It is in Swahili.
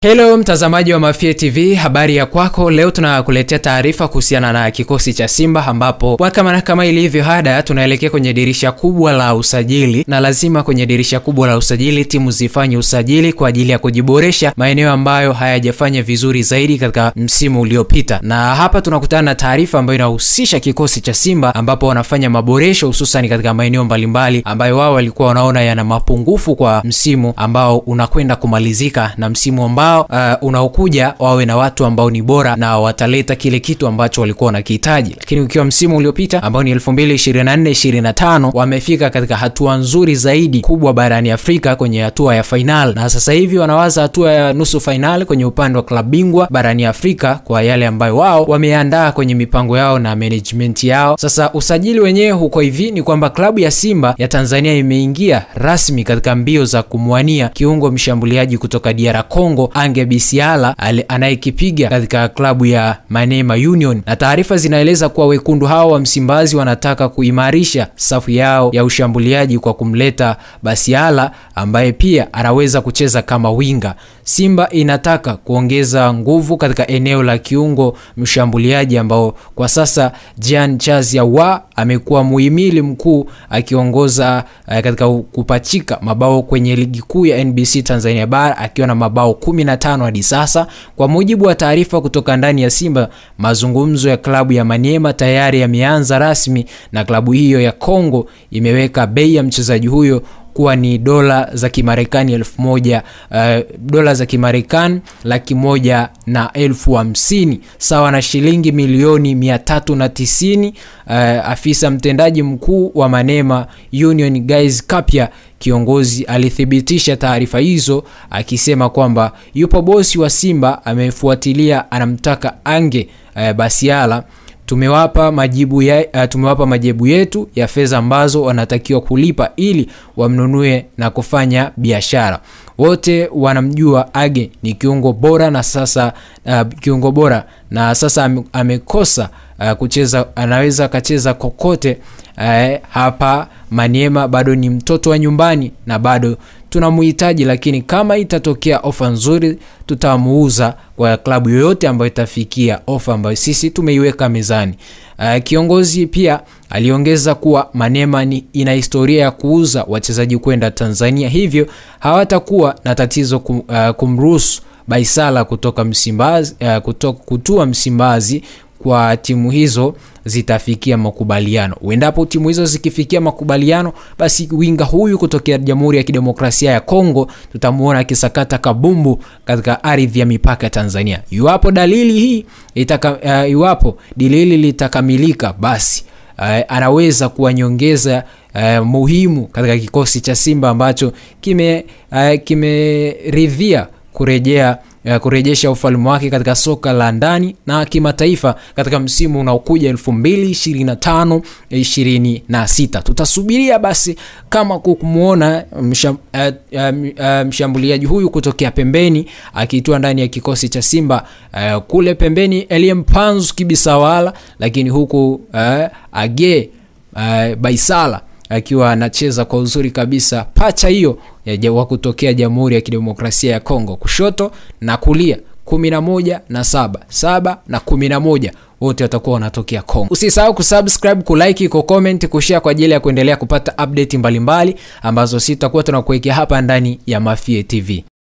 Hello mtazamaji wa Mafie TV, habari ya kwako. Leo tunakuletea taarifa kuhusiana na kikosi cha Simba ambapo kama ilivyo ada tunaelekea kwenye dirisha kubwa la usajili, na lazima kwenye dirisha kubwa la usajili timu zifanye usajili kwa ajili ya kujiboresha maeneo ambayo hayajafanya vizuri zaidi katika msimu uliopita. Na hapa tunakutana na taarifa ambayo inahusisha kikosi cha Simba ambapo wanafanya maboresho hususan katika maeneo mbalimbali ambayo wao walikuwa wanaona yana mapungufu kwa msimu ambao unakwenda kumalizika, na msimu ambao unaokuja wawe na watu ambao ni bora na wataleta kile kitu ambacho walikuwa wanakihitaji. Lakini ukiwa msimu uliopita ambao ni 2024-2025 wamefika katika hatua nzuri zaidi kubwa barani Afrika kwenye hatua ya final, na sasa hivi wanawaza hatua ya nusu final kwenye upande wa klabu bingwa barani Afrika kwa yale ambayo wao wameandaa kwenye mipango yao na management yao. Sasa usajili wenyewe huko hivi ni kwamba klabu ya Simba ya Tanzania imeingia rasmi katika mbio za kumwania kiungo mshambuliaji kutoka DR Congo Ange Bisiala anayekipiga katika klabu ya Maniema Union, na taarifa zinaeleza kuwa wekundu hao wa Msimbazi wanataka kuimarisha safu yao ya ushambuliaji kwa kumleta Bisiala ambaye pia anaweza kucheza kama winga. Simba inataka kuongeza nguvu katika eneo la kiungo mshambuliaji ambao kwa sasa Jean Chazia wa amekuwa muhimili mkuu akiongoza katika kupachika mabao kwenye ligi kuu ya NBC Tanzania Bara akiwa na mabao 15 hadi sasa. Kwa mujibu wa taarifa kutoka ndani ya Simba, mazungumzo ya klabu ya Maniema tayari yameanza rasmi, na klabu hiyo ya Kongo imeweka bei ya mchezaji huyo kuwa ni dola za Kimarekani 1,000, dola za Kimarekani 150,000 sawa na shilingi milioni 390. Afisa mtendaji mkuu wa Maniema Union Guys Kapia kiongozi alithibitisha taarifa hizo akisema kwamba yupo bosi wa Simba amefuatilia, anamtaka Ange Bisiala. Tumewapa majibu yetu ya fedha ambazo wanatakiwa kulipa ili wamnunue na kufanya biashara. Wote wanamjua Age ni kiungo bora na sasa amekosa kucheza, anaweza kacheza kokote hapa Maniema. Bado ni mtoto wa nyumbani na bado tunamuhitaji, lakini kama itatokea ofa nzuri tutamuuza kwa klabu yoyote ambayo itafikia ofa ambayo sisi tumeiweka mezani. Kiongozi pia aliongeza kuwa Maniema ina historia ya kuuza wachezaji kwenda Tanzania, hivyo hawatakuwa na tatizo kumruhusu Bisiala kutoka Msimbazi kutua Msimbazi kwa timu hizo zitafikia makubaliano. Uendapo timu hizo zikifikia makubaliano, basi winga huyu kutokea Jamhuri ya Kidemokrasia ya Kongo tutamuona akisakata kabumbu katika ardhi ya mipaka ya Tanzania. Iwapo dalili litakamilika, basi anaweza kuwa nyongeza muhimu katika kikosi cha Simba ambacho kimeridhia kurejesha ufalme wake katika soka la ndani na kimataifa katika msimu unaokuja 2025-26. Tutasubiria basi kama kumuona mshambuliaji huyu kutokea pembeni akiitwa ndani ya kikosi cha Simba. Kule pembeni Elie Mpanzu Kibisawala, lakini huku Age Bisiala akiwa anacheza kwa uzuri kabisa pacha hiyo wa kutokea Jamhuri ya Kidemokrasia ya Kongo. Kushoto na kulia 11 na 7 na 11 wote watakuwa wanatokea Kongo. Usisahau kusubscribe, kulike, kucomment, kushare kwa ajili ya kuendelea kupata update mbalimbali ambazo sisi tutakuwa tunakuwekea hapa ndani ya Mafie TV.